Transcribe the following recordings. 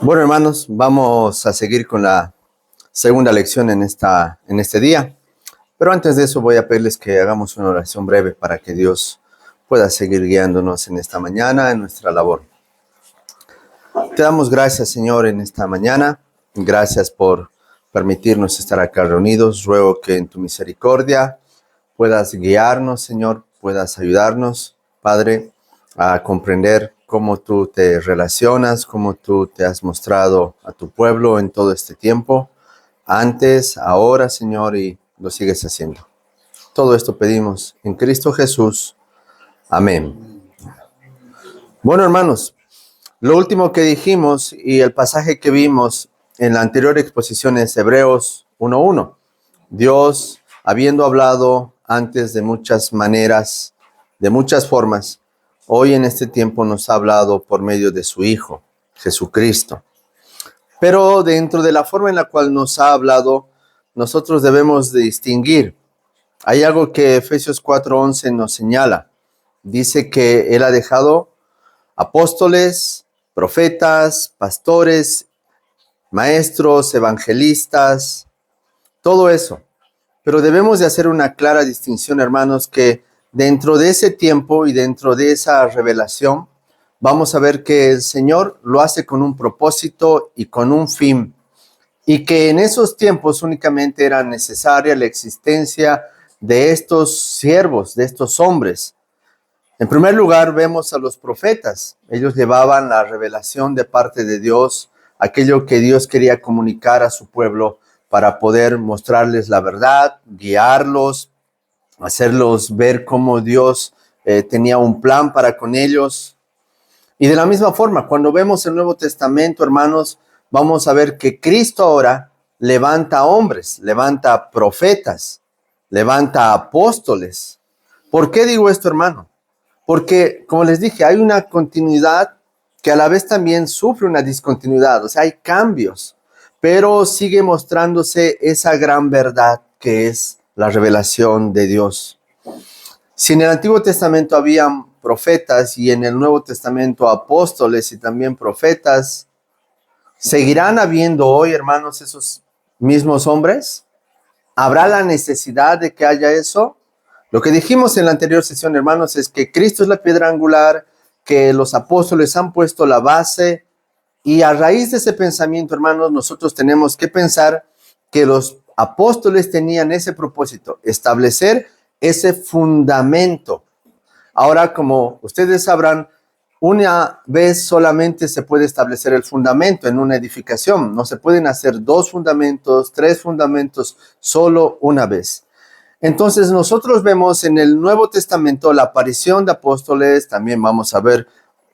Bueno, hermanos, vamos a seguir con la segunda lección en este día. Pero antes de eso voy a pedirles que hagamos una oración breve para que Dios pueda seguir guiándonos en esta mañana, en nuestra labor. Te damos gracias, Señor, en esta mañana. Gracias por permitirnos estar acá reunidos. Ruego que en tu misericordia puedas guiarnos, Señor, puedas ayudarnos, Padre, a comprender cómo tú te relacionas, cómo tú te has mostrado a tu pueblo en todo este tiempo, antes, ahora, Señor, y lo sigues haciendo. Todo esto pedimos en Cristo Jesús. Amén. Bueno, hermanos, lo último que dijimos y el pasaje que vimos en la anterior exposición es Hebreos 1:1. Dios, habiendo hablado antes de muchas maneras, de muchas formas, hoy en este tiempo nos ha hablado por medio de su Hijo, Jesucristo. Pero dentro de la forma en la cual nos ha hablado, nosotros debemos de distinguir. Hay algo que Efesios 4:11 nos señala. Dice que Él ha dejado apóstoles, profetas, pastores, maestros, evangelistas, todo eso. Pero debemos de hacer una clara distinción, hermanos, que dentro de ese tiempo y dentro de esa revelación, vamos a ver que el Señor lo hace con un propósito y con un fin. Y que en esos tiempos únicamente era necesaria la existencia de estos siervos, de estos hombres. En primer lugar, vemos a los profetas. Ellos llevaban la revelación de parte de Dios, aquello que Dios quería comunicar a su pueblo para poder mostrarles la verdad, guiarlos, hacerlos ver cómo Dios tenía un plan para con ellos. Y de la misma forma, cuando vemos el Nuevo Testamento, hermanos, vamos a ver que Cristo ahora levanta hombres, levanta profetas, levanta apóstoles. ¿Por qué digo esto, hermano? Porque, como les dije, hay una continuidad que a la vez también sufre una discontinuidad, o sea, hay cambios, pero sigue mostrándose esa gran verdad que es la revelación de Dios. Si en el Antiguo Testamento habían profetas y en el Nuevo Testamento apóstoles y también profetas, ¿seguirán habiendo hoy, hermanos, esos mismos hombres? ¿Habrá la necesidad de que haya eso? Lo que dijimos en la anterior sesión, hermanos, es que Cristo es la piedra angular, que los apóstoles han puesto la base, y a raíz de ese pensamiento, hermanos, nosotros tenemos que pensar que los apóstoles tenían ese propósito, establecer ese fundamento. Ahora, como ustedes sabrán, una vez solamente se puede establecer el fundamento en una edificación. No se pueden hacer 2 fundamentos, 3 fundamentos, solo una vez. Entonces nosotros vemos en el Nuevo Testamento la aparición de apóstoles, también vamos a ver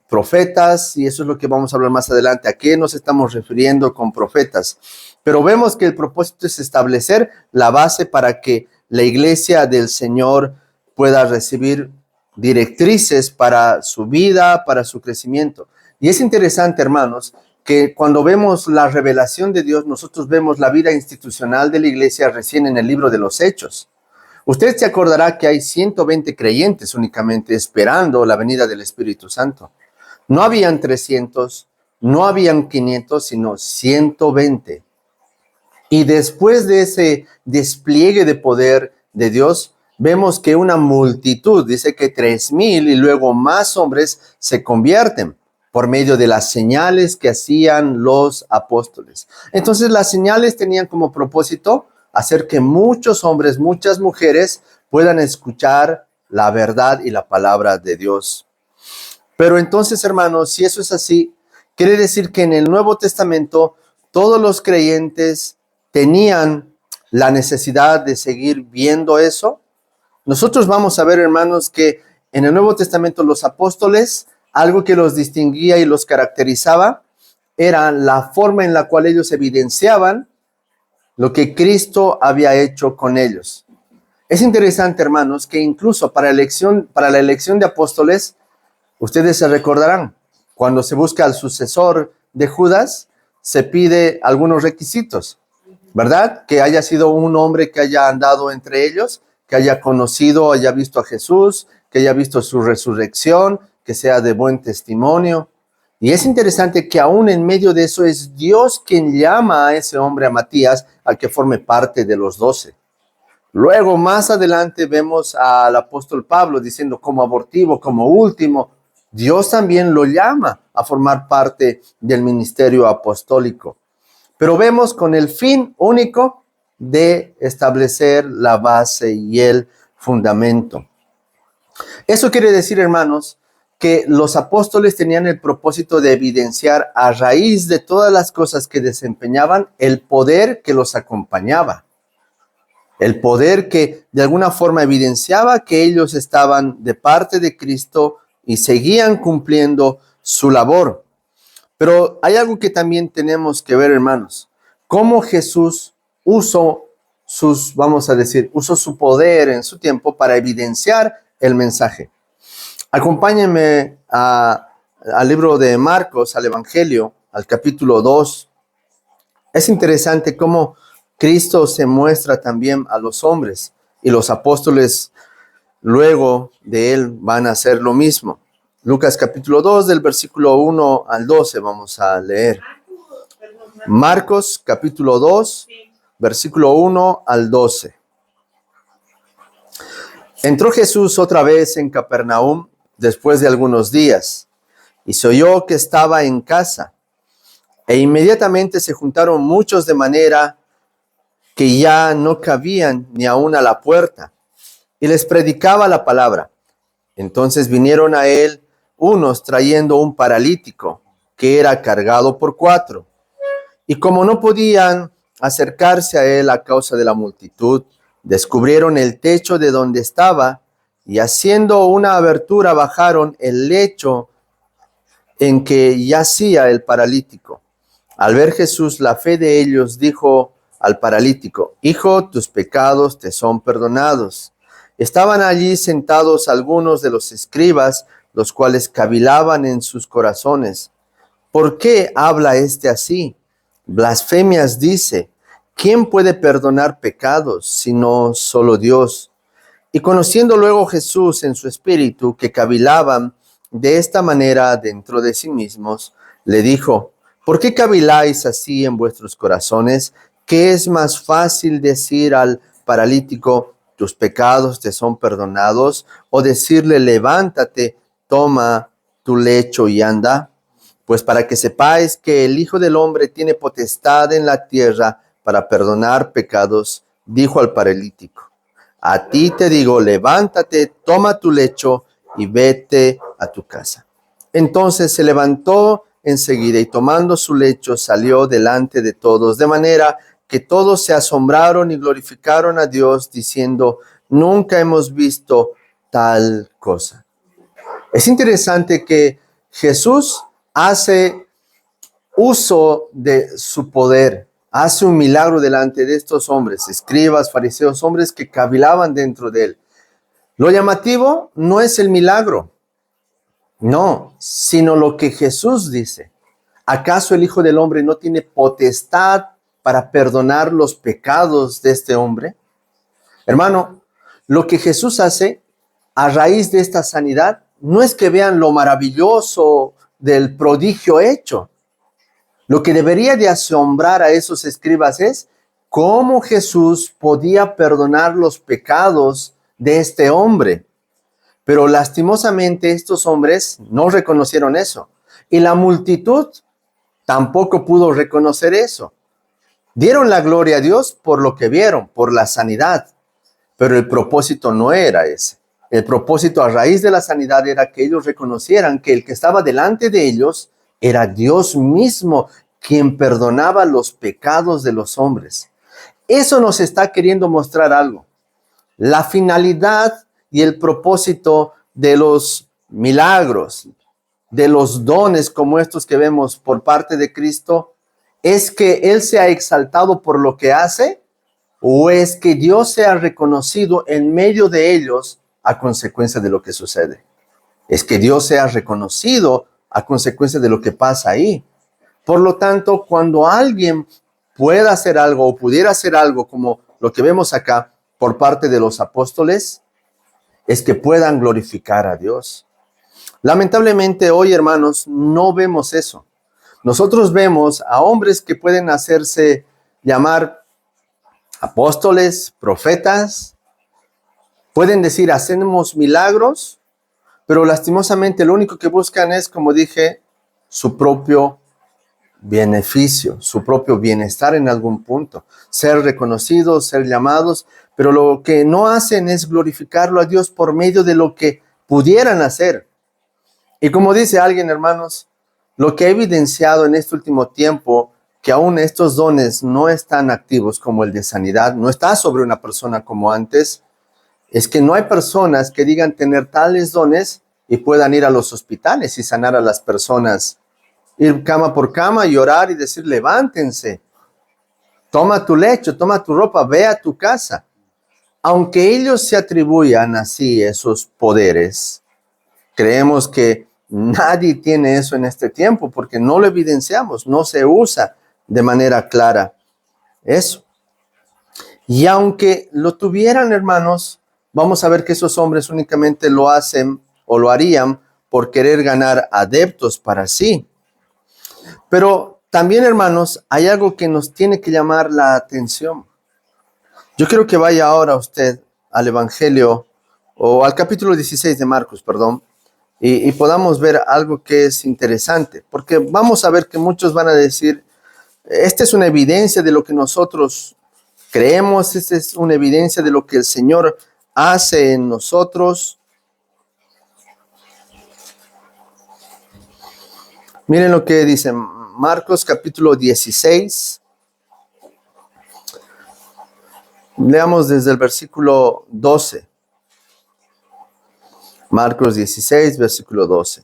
profetas, y eso es lo que vamos a hablar más adelante. ¿A qué nos estamos refiriendo con profetas? Pero vemos que el propósito es establecer la base para que la iglesia del Señor pueda recibir directrices para su vida, para su crecimiento. Y es interesante, hermanos, que cuando vemos la revelación de Dios, nosotros vemos la vida institucional de la iglesia recién en el libro de los Hechos. Usted se acordará que hay 120 creyentes únicamente esperando la venida del Espíritu Santo. No habían 300, no habían 500, sino 120. Y después de ese despliegue de poder de Dios, vemos que una multitud, dice que 3,000 y luego más hombres se convierten por medio de las señales que hacían los apóstoles. Entonces las señales tenían como propósito hacer que muchos hombres, muchas mujeres puedan escuchar la verdad y la palabra de Dios. Pero entonces, hermanos, si eso es así, quiere decir que en el Nuevo Testamento todos los creyentes tenían la necesidad de seguir viendo eso. Nosotros vamos a ver, hermanos, que en el Nuevo Testamento los apóstoles, algo que los distinguía y los caracterizaba, era la forma en la cual ellos evidenciaban lo que Cristo había hecho con ellos. Es interesante, hermanos, que incluso para la elección de apóstoles, ustedes se recordarán, cuando se busca al sucesor de Judas, se pide algunos requisitos, ¿verdad? Que haya sido un hombre que haya andado entre ellos, que haya conocido, haya visto a Jesús, que haya visto su resurrección, que sea de buen testimonio. Y es interesante que aún en medio de eso es Dios quien llama a ese hombre, a Matías, a que forme parte de los 12. Luego, más adelante, vemos al apóstol Pablo diciendo como abortivo, como último, Dios también lo llama a formar parte del ministerio apostólico. Pero vemos con el fin único de establecer la base y el fundamento. Eso quiere decir, hermanos, que los apóstoles tenían el propósito de evidenciar a raíz de todas las cosas que desempeñaban el poder que los acompañaba. El poder que de alguna forma evidenciaba que ellos estaban de parte de Cristo y seguían cumpliendo su labor. Pero hay algo que también tenemos que ver, hermanos. Cómo Jesús usó usó su poder en su tiempo para evidenciar el mensaje. Acompáñenme al libro de Marcos, al Evangelio, al capítulo 2. Es interesante cómo Cristo se muestra también a los hombres y los apóstoles luego de él van a hacer lo mismo. Lucas capítulo 2 del versículo 1 al 12 vamos a leer. Marcos capítulo 2, versículo 1 al 12. Entró Jesús otra vez en Capernaum después de algunos días y se oyó que estaba en casa. E inmediatamente se juntaron muchos de manera que ya no cabían ni aún a la puerta, y les predicaba la palabra. Entonces vinieron a él unos trayendo un paralítico que era cargado por 4. Y como no podían acercarse a él a causa de la multitud, descubrieron el techo de donde estaba y haciendo una abertura bajaron el lecho en que yacía el paralítico. Al ver Jesús la fe de ellos, dijo al paralítico: Hijo, tus pecados te son perdonados. Estaban allí sentados algunos de los escribas, los cuales cavilaban en sus corazones: ¿por qué habla este así? Blasfemias dice. ¿Quién puede perdonar pecados sino solo Dios? Y conociendo luego Jesús en su espíritu que cavilaban de esta manera dentro de sí mismos, le dijo: ¿por qué caviláis así en vuestros corazones? ¿Qué es más fácil decir al paralítico: tus pecados te son perdonados? O decirle: levántate, toma tu lecho y anda. Pues para que sepáis que el Hijo del Hombre tiene potestad en la tierra para perdonar pecados, dijo al paralítico: a ti te digo, levántate, toma tu lecho y vete a tu casa. Entonces se levantó enseguida y tomando su lecho salió delante de todos, de manera que todos se asombraron y glorificaron a Dios diciendo: nunca hemos visto tal cosa. Es interesante que Jesús hace uso de su poder, hace un milagro delante de estos hombres, escribas, fariseos, hombres que cavilaban dentro de él. Lo llamativo no es el milagro, no, sino lo que Jesús dice. ¿Acaso el Hijo del Hombre no tiene potestad para perdonar los pecados de este hombre? Hermano, lo que Jesús hace a raíz de esta sanidad no es que vean lo maravilloso del prodigio hecho. Lo que debería de asombrar a esos escribas es cómo Jesús podía perdonar los pecados de este hombre. Pero lastimosamente estos hombres no reconocieron eso. Y la multitud tampoco pudo reconocer eso. Dieron la gloria a Dios por lo que vieron, por la sanidad. Pero el propósito no era ese. El propósito a raíz de la sanidad era que ellos reconocieran que el que estaba delante de ellos era Dios mismo, quien perdonaba los pecados de los hombres. Eso nos está queriendo mostrar algo. La finalidad y el propósito de los milagros, de los dones como estos que vemos por parte de Cristo, es que Él sea exaltado por lo que hace, o es que Dios sea reconocido en medio de ellos a consecuencia de lo que sucede. Es que Dios sea reconocido a consecuencia de lo que pasa ahí. Por lo tanto, cuando alguien pueda hacer algo o pudiera hacer algo como lo que vemos acá por parte de los apóstoles, es que puedan glorificar a Dios. Lamentablemente hoy, hermanos, no vemos eso. Nosotros vemos a hombres que pueden hacerse llamar apóstoles, profetas, pueden decir hacemos milagros, pero lastimosamente lo único que buscan es, como dije, su propio beneficio, su propio bienestar en algún punto, ser reconocidos, ser llamados, pero lo que no hacen es glorificarlo a Dios por medio de lo que pudieran hacer. Y como dice alguien, hermanos, lo que ha evidenciado en este último tiempo, que aún estos dones no están activos como el de sanidad, no está sobre una persona como antes, es que no hay personas que digan tener tales dones y puedan ir a los hospitales y sanar a las personas, ir cama por cama y orar y decir, levántense, toma tu lecho, toma tu ropa, ve a tu casa. Aunque ellos se atribuyan así esos poderes, creemos que nadie tiene eso en este tiempo porque no lo evidenciamos, no se usa de manera clara eso. Y aunque lo tuvieran, hermanos, vamos a ver que esos hombres únicamente lo hacen o lo harían por querer ganar adeptos para sí. Pero también, hermanos, hay algo que nos tiene que llamar la atención. Yo quiero que vaya ahora usted al Evangelio o al capítulo 16 de Marcos, perdón, y podamos ver algo que es interesante, porque vamos a ver que muchos van a decir, esta es una evidencia de lo que nosotros creemos, esta es una evidencia de lo que el Señor hace en nosotros. Miren lo que dice Marcos capítulo 16. Leamos desde el versículo 12. Marcos 16, versículo 12.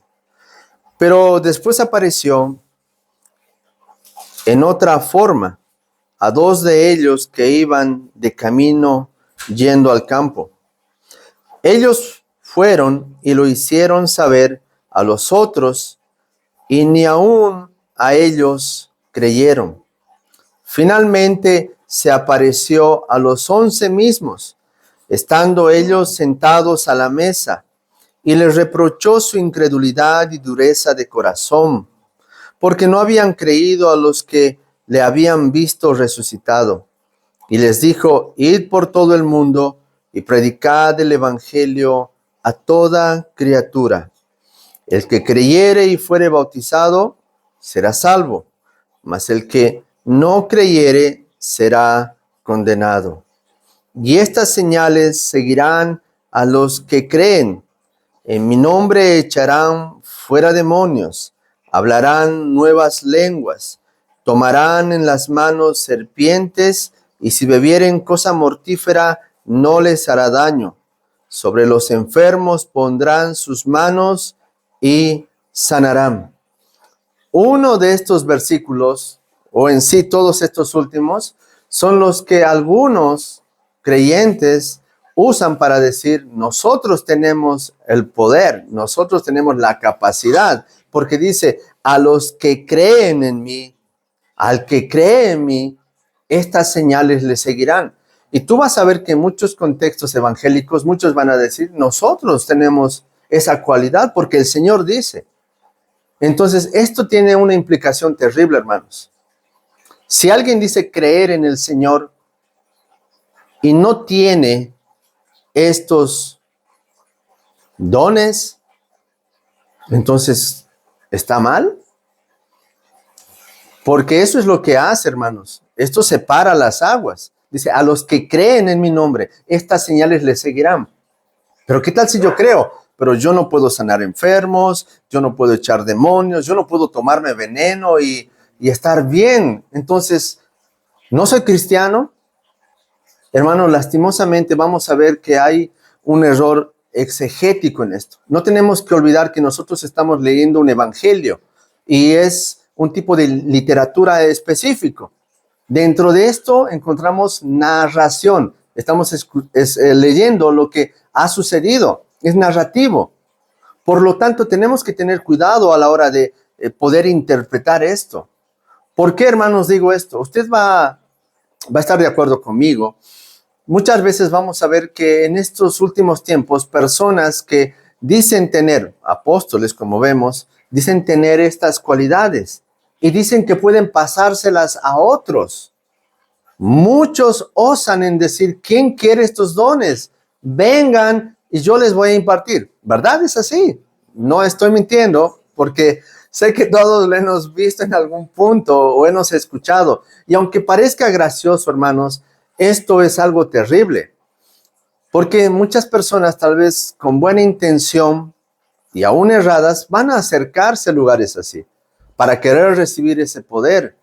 Pero después apareció en otra forma a dos de ellos que iban de camino yendo al campo. Ellos fueron y lo hicieron saber a los otros, y ni aun a ellos creyeron. Finalmente se apareció a los 11 mismos, estando ellos sentados a la mesa, y les reprochó su incredulidad y dureza de corazón, porque no habían creído a los que le habían visto resucitado. Y les dijo, id por todo el mundo y predicad el evangelio a toda criatura. El que creyere y fuere bautizado será salvo, mas el que no creyere será condenado. Y estas señales seguirán a los que creen. En mi nombre echarán fuera demonios, hablarán nuevas lenguas, tomarán en las manos serpientes, y si bebieren cosa mortífera no les hará daño. Sobre los enfermos pondrán sus manos y sanarán. Uno de estos versículos, o en sí todos estos últimos, son los que algunos creyentes usan para decir, nosotros tenemos el poder, nosotros tenemos la capacidad, porque dice, a los que creen en mí, al que cree en mí, estas señales le seguirán. Y tú vas a ver que en muchos contextos evangélicos, muchos van a decir, nosotros tenemos esa cualidad porque el Señor dice. Entonces, esto tiene una implicación terrible, hermanos. Si alguien dice creer en el Señor y no tiene estos dones, entonces, ¿está mal? Porque eso es lo que hace, hermanos. Esto separa las aguas. Dice, a los que creen en mi nombre, estas señales les seguirán. Pero ¿qué tal si yo creo? Pero yo no puedo sanar enfermos, yo no puedo echar demonios, yo no puedo tomarme veneno y estar bien. Entonces, ¿no soy cristiano? Hermano, lastimosamente vamos a ver que hay un error exegético en esto. No tenemos que olvidar que nosotros estamos leyendo un evangelio y es un tipo de literatura específico. Dentro de esto encontramos narración. Estamos leyendo lo que ha sucedido. Es narrativo. Por lo tanto, tenemos que tener cuidado a la hora de poder interpretar esto. ¿Por qué, hermanos, digo esto? Usted va a estar de acuerdo conmigo. Muchas veces vamos a ver que en estos últimos tiempos, personas que dicen tener, apóstoles como vemos, dicen tener estas cualidades y dicen que pueden pasárselas a otros. Muchos osan en decir, ¿quién quiere estos dones? Vengan y yo les voy a impartir. ¿Verdad? Es así. No estoy mintiendo porque sé que todos lo hemos visto en algún punto o hemos escuchado. Y aunque parezca gracioso, hermanos, esto es algo terrible. Porque muchas personas, tal vez con buena intención y aún erradas, van a acercarse a lugares así para querer recibir ese poder.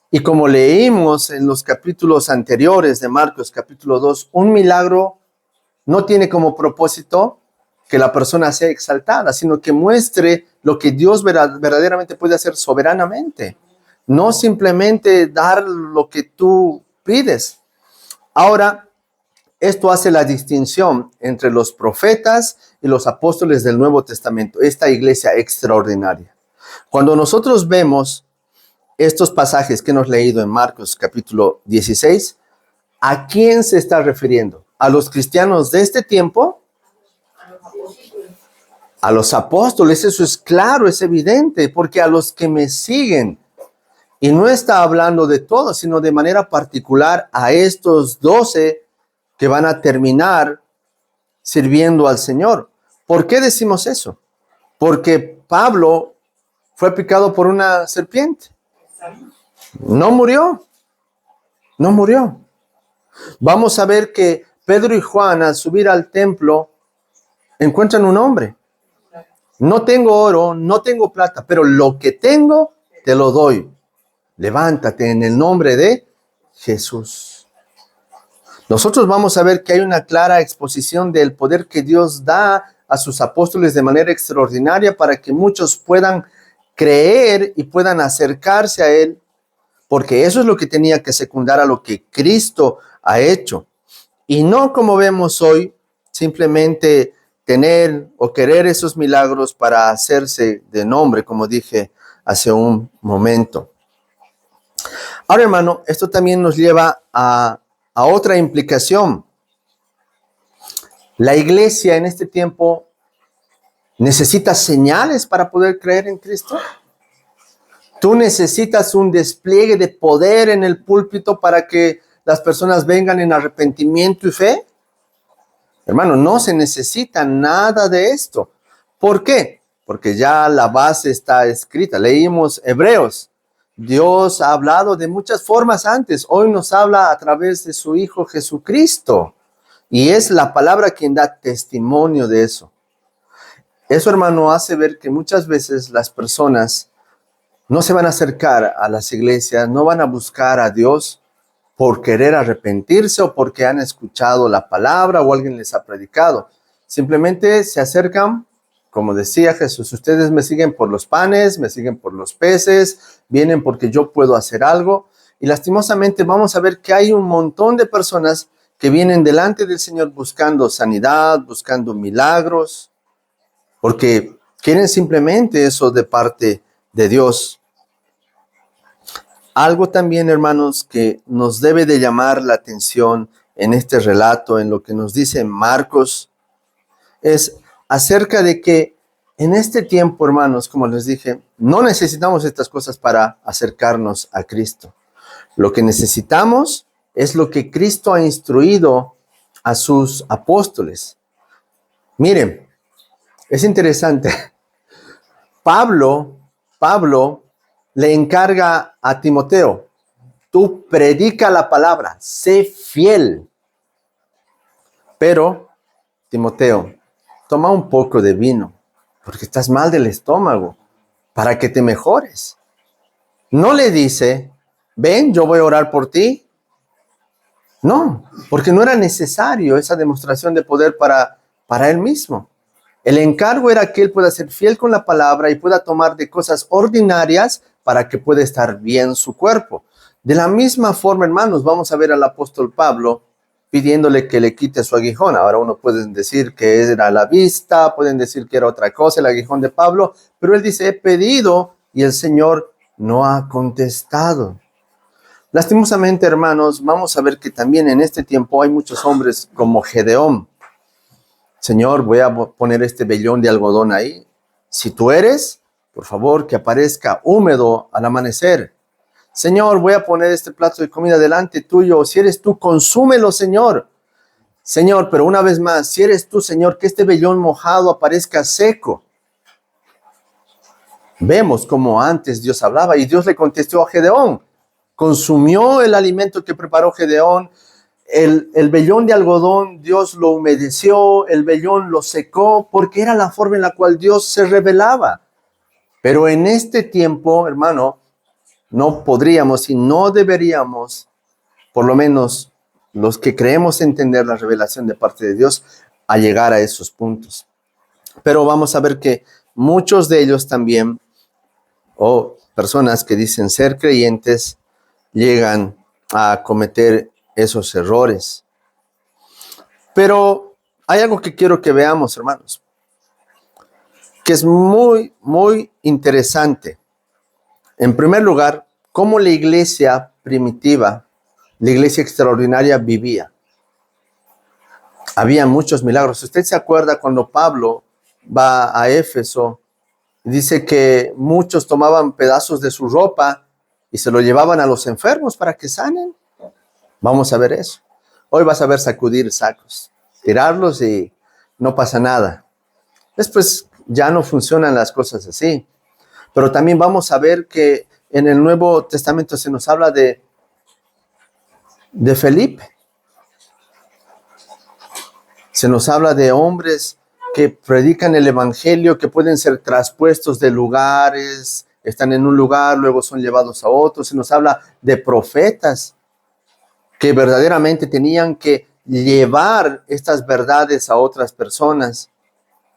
Y como leímos en los capítulos anteriores de Marcos, capítulo 2, un milagro no tiene como propósito que la persona sea exaltada, sino que muestre lo que Dios verdaderamente puede hacer soberanamente. No simplemente dar lo que tú pides. Ahora, esto hace la distinción entre los profetas y los apóstoles del Nuevo Testamento, esta iglesia extraordinaria. Cuando nosotros vemos estos pasajes que hemos leído en Marcos capítulo 16, ¿a quién se está refiriendo? ¿A los cristianos de este tiempo? A los apóstoles, eso es claro, es evidente, porque a los que me siguen, y no está hablando de todos, sino de manera particular a estos 12 que van a terminar sirviendo al Señor. ¿Por qué decimos eso? Porque Pablo fue picado por una serpiente. No murió. No murió. Vamos a ver que Pedro y Juan al subir al templo encuentran un hombre. No tengo oro, no tengo plata, pero lo que tengo te lo doy. Levántate en el nombre de Jesús. Nosotros vamos a ver que hay una clara exposición del poder que Dios da a sus apóstoles de manera extraordinaria para que muchos puedan creer y puedan acercarse a Él, porque eso es lo que tenía que secundar a lo que Cristo ha hecho. Y no como vemos hoy, simplemente tener o querer esos milagros para hacerse de nombre, como dije hace un momento. Ahora, hermano, esto también nos lleva a otra implicación. La iglesia en este tiempo necesita señales para poder creer en Cristo. Tú necesitas un despliegue de poder en el púlpito para que las personas vengan en arrepentimiento y fe. Hermano, no se necesita nada de esto. ¿Por qué? Porque ya la base está escrita. Leímos Hebreos. Dios ha hablado de muchas formas antes. Hoy nos habla a través de su Hijo Jesucristo. Y es la palabra quien da testimonio de eso. Eso, hermano, hace ver que muchas veces las personas no se van a acercar a las iglesias, no van a buscar a Dios por querer arrepentirse o porque han escuchado la palabra o alguien les ha predicado. Simplemente se acercan, como decía Jesús, ustedes me siguen por los panes, me siguen por los peces, vienen porque yo puedo hacer algo. Y lastimosamente vamos a ver que hay un montón de personas que vienen delante del Señor buscando sanidad, buscando milagros, porque quieren simplemente eso de parte de Dios. Algo también, hermanos, que nos debe de llamar la atención en este relato, en lo que nos dice Marcos, es acerca de que en este tiempo, hermanos, como les dije, no necesitamos estas cosas para acercarnos a Cristo. Lo que necesitamos es lo que Cristo ha instruido a sus apóstoles. Miren, es interesante. Pablo le encarga a Timoteo, tú predica la palabra, sé fiel. Pero, Timoteo, toma un poco de vino, porque estás mal del estómago, para que te mejores. No le dice, ven, yo voy a orar por ti. No, porque no era necesario esa demostración de poder para él mismo. El encargo era que él pueda ser fiel con la palabra y pueda tomar de cosas ordinarias para que pueda estar bien su cuerpo. De la misma forma, hermanos, vamos a ver al apóstol Pablo pidiéndole que le quite su aguijón. Ahora uno puede decir que era la vista, pueden decir que era otra cosa, el aguijón de Pablo, pero él dice, he pedido y el Señor no ha contestado. Lastimosamente, hermanos, vamos a ver que también en este tiempo hay muchos hombres como Gedeón. Señor, voy a poner este vellón de algodón ahí. Si tú eres, por favor, que aparezca húmedo al amanecer. Señor, voy a poner este plato de comida delante tuyo. Si eres tú, consúmelo, Señor. Señor, pero una vez más, si eres tú, Señor, que este vellón mojado aparezca seco. Vemos como antes Dios hablaba y Dios le contestó a Gedeón. Consumió el alimento que preparó Gedeón. El vellón de algodón, Dios lo humedeció, el vellón lo secó, porque era la forma en la cual Dios se revelaba. Pero en este tiempo, hermano, no podríamos y no deberíamos, por lo menos los que creemos entender la revelación de parte de Dios, a llegar a esos puntos. Pero vamos a ver que muchos de ellos también, o personas que dicen ser creyentes, llegan a cometer esos errores. Pero hay algo que quiero que veamos, hermanos, que es muy, muy interesante. En primer lugar, cómo la iglesia primitiva, la iglesia extraordinaria vivía. Había muchos milagros. ¿Usted se acuerda cuando Pablo va a Éfeso? Dice que muchos tomaban pedazos de su ropa y se lo llevaban a los enfermos para que sanen. Vamos a ver eso. Hoy vas a ver sacudir sacos, tirarlos y no pasa nada. Después ya no funcionan las cosas así. Pero también vamos a ver que en el Nuevo Testamento se nos habla de Felipe. Se nos habla de hombres que predican el evangelio, que pueden ser traspuestos de lugares, están en un lugar, luego son llevados a otro. Se nos habla de profetas que verdaderamente tenían que llevar estas verdades a otras personas.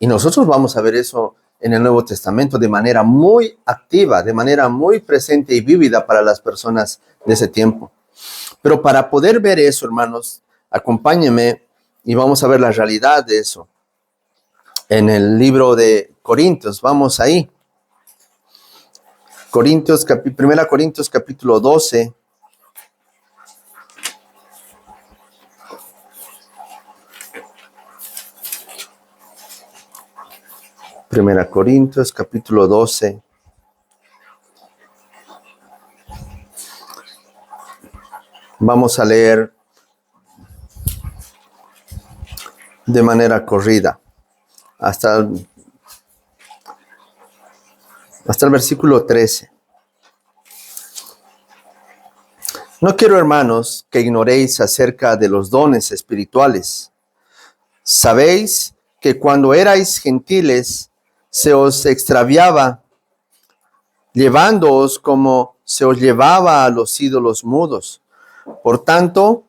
Y nosotros vamos a ver eso en el Nuevo Testamento de manera muy activa, de manera muy presente y vívida para las personas de ese tiempo. Pero para poder ver eso, hermanos, acompáñenme y vamos a ver la realidad de eso. En el libro de Corintios, vamos ahí. 1 Corintios capítulo 12. Primera Corintios capítulo 12. Vamos a leer de manera corrida hasta el versículo 13. No quiero, hermanos, que ignoréis acerca de los dones espirituales. Sabéis que cuando erais gentiles se os extraviaba, llevándoos como se os llevaba a los ídolos mudos. Por tanto,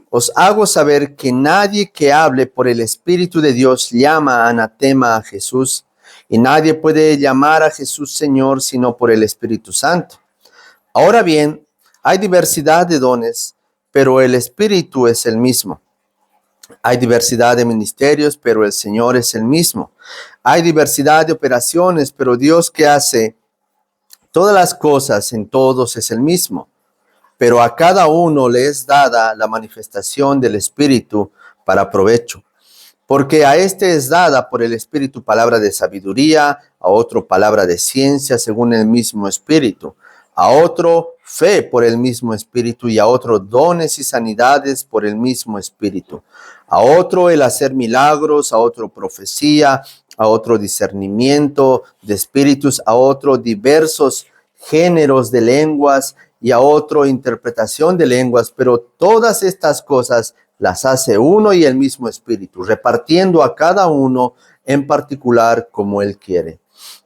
os hago saber que nadie que hable por el Espíritu de Dios llama anatema a Jesús, y nadie puede llamar a Jesús Señor sino por el Espíritu Santo. Ahora bien, hay diversidad de dones, pero el Espíritu es el mismo. Hay diversidad de ministerios, pero el Señor es el mismo. Hay diversidad de operaciones, pero Dios que hace todas las cosas en todos es el mismo. Pero a cada uno le es dada la manifestación del Espíritu para provecho. Porque a este es dada por el Espíritu palabra de sabiduría, a otro palabra de ciencia según el mismo Espíritu, a otro fe por el mismo Espíritu y a otro dones y sanidades por el mismo Espíritu, a otro el hacer milagros, a otro profecía, a otro discernimiento de espíritus, a otro diversos géneros de lenguas y a otro interpretación de lenguas, pero todas estas cosas las hace uno y el mismo Espíritu, repartiendo a cada uno en particular como Él quiere.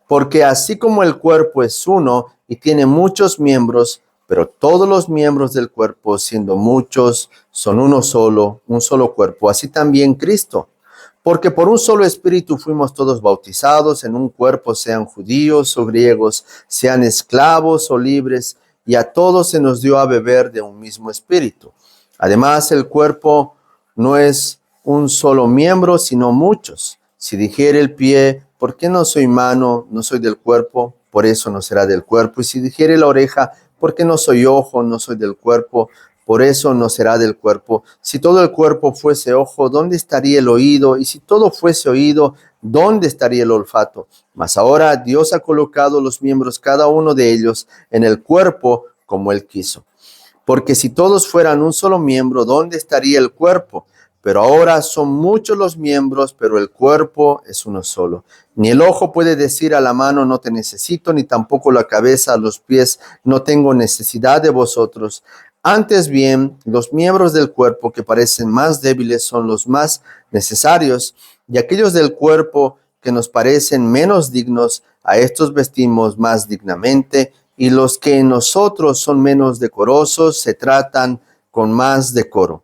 Porque así como el cuerpo es uno y tiene muchos miembros, pero todos los miembros del cuerpo, siendo muchos, son un solo cuerpo, así también Cristo. Porque por un solo Espíritu fuimos todos bautizados en un cuerpo, sean judíos o griegos, sean esclavos o libres, y a todos se nos dio a beber de un mismo Espíritu. Además, el cuerpo no es un solo miembro, sino muchos. Si dijere el pie, ¿por qué no soy mano, no soy del cuerpo? Por eso no será del cuerpo. Y si dijere la oreja, ¿por qué no soy ojo, no soy del cuerpo? por eso no será del cuerpo. Si todo el cuerpo fuese ojo, ¿dónde estaría el oído? Y si todo fuese oído, ¿dónde estaría el olfato? Mas ahora Dios ha colocado los miembros, cada uno de ellos, en el cuerpo como Él quiso. Porque si todos fueran un solo miembro, ¿dónde estaría el cuerpo? Pero ahora son muchos los miembros, pero el cuerpo es uno solo. Ni el ojo puede decir a la mano, no te necesito, ni tampoco la cabeza a los pies, no tengo necesidad de vosotros. Antes bien, los miembros del cuerpo que parecen más débiles son los más necesarios, y aquellos del cuerpo que nos parecen menos dignos, a estos vestimos más dignamente, y los que en nosotros son menos decorosos se tratan con más decoro.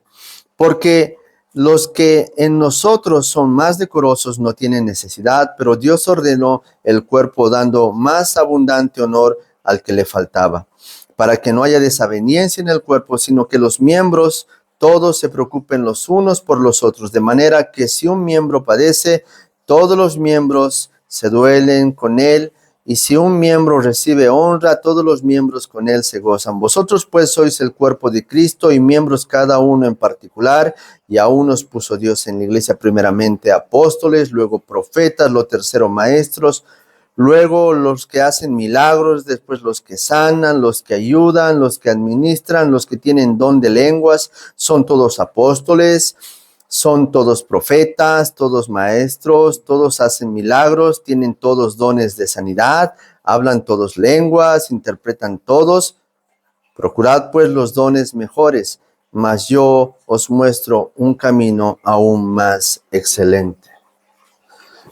Porque los que en nosotros son más decorosos no tienen necesidad, pero Dios ordenó el cuerpo dando más abundante honor al que le faltaba, para que no haya desaveniencia en el cuerpo, sino que los miembros todos se preocupen los unos por los otros, de manera que si un miembro padece, todos los miembros se duelen con él, y si un miembro recibe honra, todos los miembros con él se gozan. Vosotros pues sois el cuerpo de Cristo y miembros cada uno en particular, y a unos puso Dios en la iglesia primeramente apóstoles, luego profetas, lo tercero maestros, luego los que hacen milagros, después los que sanan, los que ayudan, los que administran, los que tienen don de lenguas, son todos apóstoles, son todos profetas, todos maestros, todos hacen milagros, tienen todos dones de sanidad, hablan todos lenguas, interpretan todos. Procurad pues los dones mejores, mas yo os muestro un camino aún más excelente.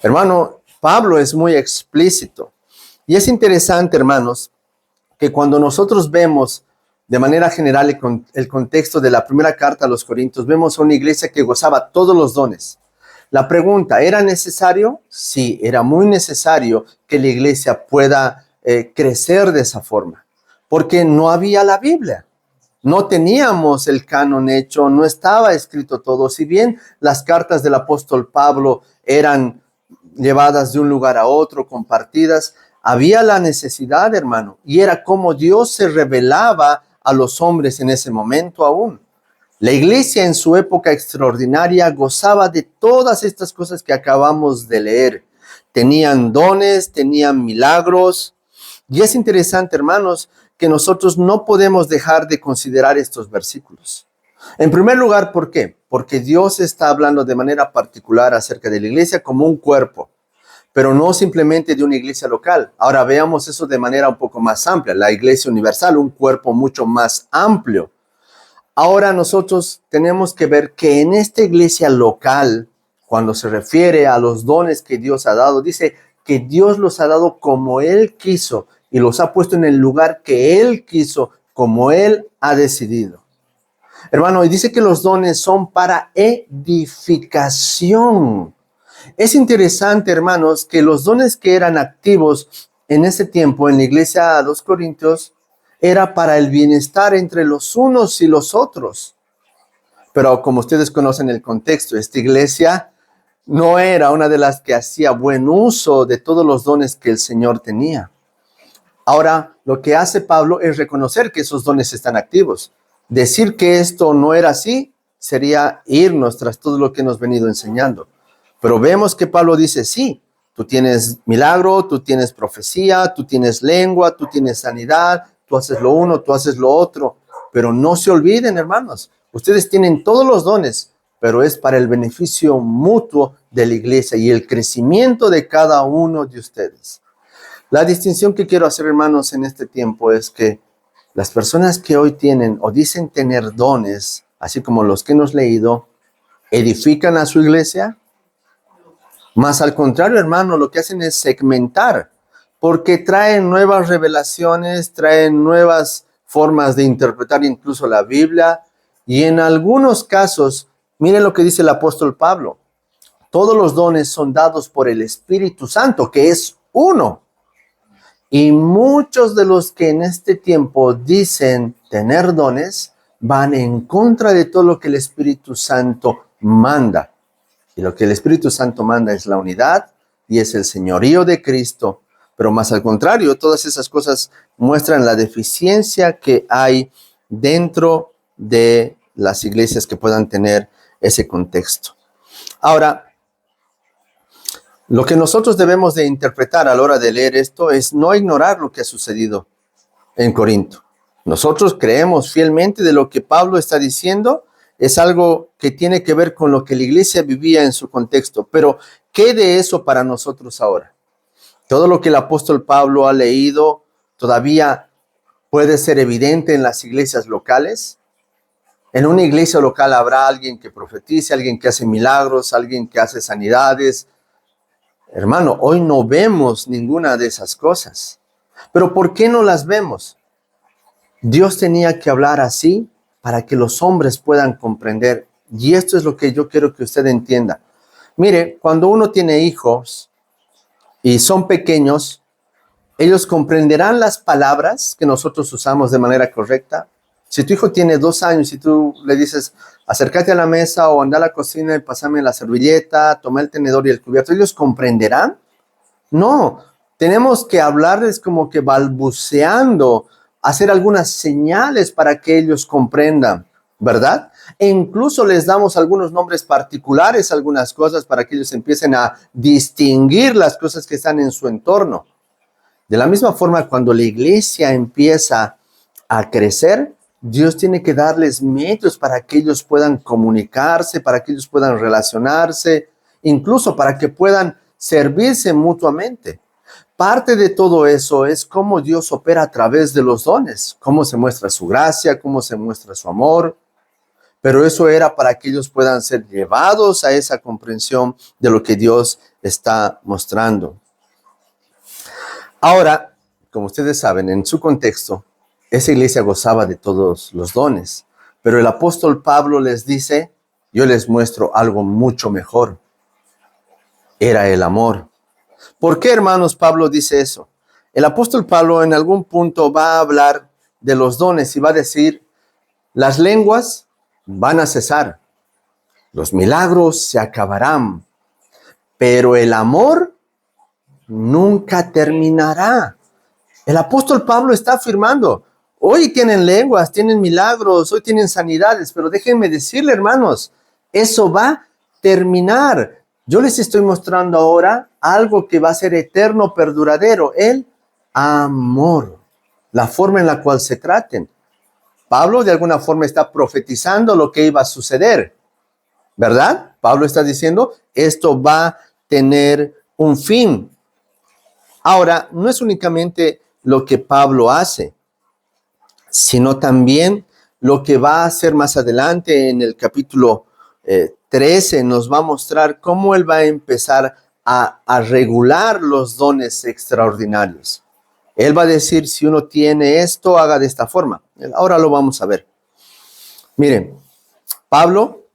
Hermano, Pablo es muy explícito. Y es interesante, hermanos, que cuando nosotros vemos de manera general el contexto de la primera carta a los Corintios, vemos a una iglesia que gozaba todos los dones. La pregunta, ¿era necesario? Sí, era muy necesario que la iglesia pueda crecer de esa forma, porque no había la Biblia. No teníamos el canon hecho, no estaba escrito todo. Si bien las cartas del apóstol Pablo eran llevadas de un lugar a otro, compartidas, había la necesidad, hermano, y era como Dios se revelaba a los hombres en ese momento aún. La iglesia en su época extraordinaria gozaba de todas estas cosas que acabamos de leer. Tenían dones, tenían milagros. Y es interesante, hermanos, que nosotros no podemos dejar de considerar estos versículos. En primer lugar, ¿por qué? Porque Dios está hablando de manera particular acerca de la iglesia como un cuerpo, pero no simplemente de una iglesia local. Ahora veamos eso de manera un poco más amplia. La iglesia universal, un cuerpo mucho más amplio. Ahora nosotros tenemos que ver que en esta iglesia local, cuando se refiere a los dones que Dios ha dado, dice que Dios los ha dado como Él quiso y los ha puesto en el lugar que Él quiso, como Él ha decidido. Hermano, y dice que los dones son para edificación. Es interesante, hermanos, que los dones que eran activos en ese tiempo en la iglesia de los Corintios era para el bienestar entre los unos y los otros. Pero como ustedes conocen el contexto, esta iglesia no era una de las que hacía buen uso de todos los dones que el Señor tenía. Ahora, lo que hace Pablo es reconocer que esos dones están activos. Decir que esto no era así sería irnos tras todo lo que hemos venido enseñando. Pero vemos que Pablo dice, sí, tú tienes milagro, tú tienes profecía, tú tienes lengua, tú tienes sanidad, tú haces lo uno, tú haces lo otro. Pero no se olviden, hermanos, ustedes tienen todos los dones, pero es para el beneficio mutuo de la iglesia y el crecimiento de cada uno de ustedes. La distinción que quiero hacer, hermanos, en este tiempo es que las personas que hoy tienen o dicen tener dones, así como los que hemos leído, edifican a su iglesia. Más al contrario, hermano, lo que hacen es segmentar, porque traen nuevas revelaciones, traen nuevas formas de interpretar incluso la Biblia. Y en algunos casos, miren lo que dice el apóstol Pablo, todos los dones son dados por el Espíritu Santo, que es uno. Y muchos de los que en este tiempo dicen tener dones, van en contra de todo lo que el Espíritu Santo manda. Y lo que el Espíritu Santo manda es la unidad y es el señorío de Cristo. Pero más al contrario, todas esas cosas muestran la deficiencia que hay dentro de las iglesias que puedan tener ese contexto. Ahora, lo que nosotros debemos de interpretar a la hora de leer esto es no ignorar lo que ha sucedido en Corinto. Nosotros creemos fielmente de lo que Pablo está diciendo, es algo que tiene que ver con lo que la iglesia vivía en su contexto. Pero, ¿qué de eso para nosotros ahora? Todo lo que el apóstol Pablo ha leído todavía puede ser evidente en las iglesias locales. En una iglesia local habrá alguien que profetice, alguien que hace milagros, alguien que hace sanidades. Hermano, hoy no vemos ninguna de esas cosas. ¿Pero por qué no las vemos? Dios tenía que hablar así para que los hombres puedan comprender. Y esto es lo que yo quiero que usted entienda. Mire, cuando uno tiene hijos y son pequeños, ellos comprenderán las palabras que nosotros usamos de manera correcta. Si tu hijo tiene 2 años y tú le dices, acércate a la mesa o anda a la cocina y pásame la servilleta, toma el tenedor y el cubierto, ¿ellos comprenderán? No, tenemos que hablarles como que balbuceando, hacer algunas señales para que ellos comprendan, ¿verdad? E incluso les damos algunos nombres particulares, algunas cosas para que ellos empiecen a distinguir las cosas que están en su entorno. De la misma forma, cuando la iglesia empieza a crecer, Dios tiene que darles medios para que ellos puedan comunicarse, para que ellos puedan relacionarse, incluso para que puedan servirse mutuamente. Parte de todo eso es cómo Dios opera a través de los dones, cómo se muestra su gracia, cómo se muestra su amor. Pero eso era para que ellos puedan ser llevados a esa comprensión de lo que Dios está mostrando. Ahora, como ustedes saben, en su contexto, esa iglesia gozaba de todos los dones. Pero el apóstol Pablo les dice, yo les muestro algo mucho mejor. Era el amor. ¿Por qué, hermanos, Pablo dice eso? El apóstol Pablo en algún punto va a hablar de los dones y va a decir, las lenguas van a cesar, los milagros se acabarán, pero el amor nunca terminará. El apóstol Pablo está afirmando, hoy tienen lenguas, tienen milagros, hoy tienen sanidades, pero déjenme decirle, hermanos, eso va a terminar. Yo les estoy mostrando ahora algo que va a ser eterno, perduradero, el amor, la forma en la cual se traten. Pablo de alguna forma está profetizando lo que iba a suceder, ¿verdad? Pablo está diciendo, esto va a tener un fin. Ahora, no es únicamente lo que Pablo hace, sino también lo que va a hacer más adelante en el capítulo 13, nos va a mostrar cómo él va a empezar a regular los dones extraordinarios. Él va a decir, si uno tiene esto, haga de esta forma. Ahora lo vamos a ver. Miren, Pablo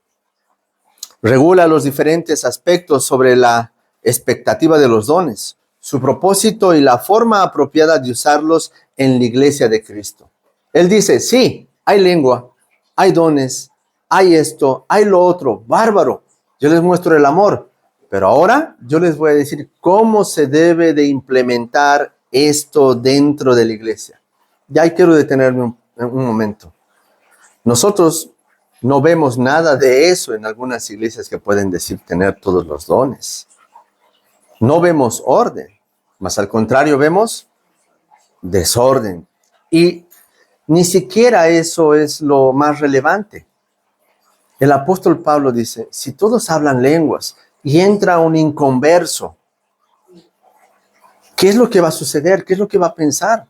regula los diferentes aspectos sobre la expectativa de los dones, su propósito y la forma apropiada de usarlos en la iglesia de Cristo. Él dice, sí, hay lengua, hay dones, hay esto, hay lo otro, bárbaro. Yo les muestro el amor, pero ahora yo les voy a decir cómo se debe de implementar esto dentro de la iglesia. Ya quiero detenerme un momento. Nosotros no vemos nada de eso en algunas iglesias que pueden decir tener todos los dones. No vemos orden, mas al contrario vemos desorden. Y ni siquiera eso es lo más relevante. El apóstol Pablo dice, si todos hablan lenguas y entra un inconverso, ¿qué es lo que va a suceder? ¿Qué es lo que va a pensar?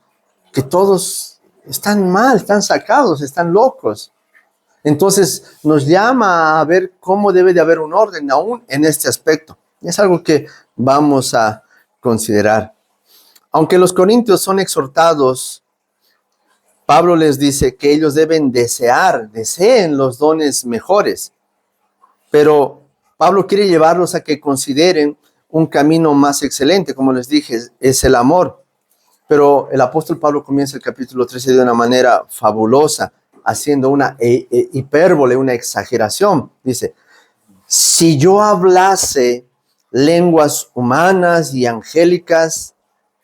Que todos están mal, están sacados, están locos. Entonces nos llama a ver cómo debe de haber un orden aún en este aspecto. Es algo que vamos a considerar. Aunque los corintios son exhortados, Pablo les dice que ellos deben deseen los dones mejores. Pero Pablo quiere llevarlos a que consideren un camino más excelente, como les dije, es el amor. Pero el apóstol Pablo comienza el capítulo 13 de una manera fabulosa, haciendo una hipérbole, una exageración. Dice, si yo hablase lenguas humanas y angélicas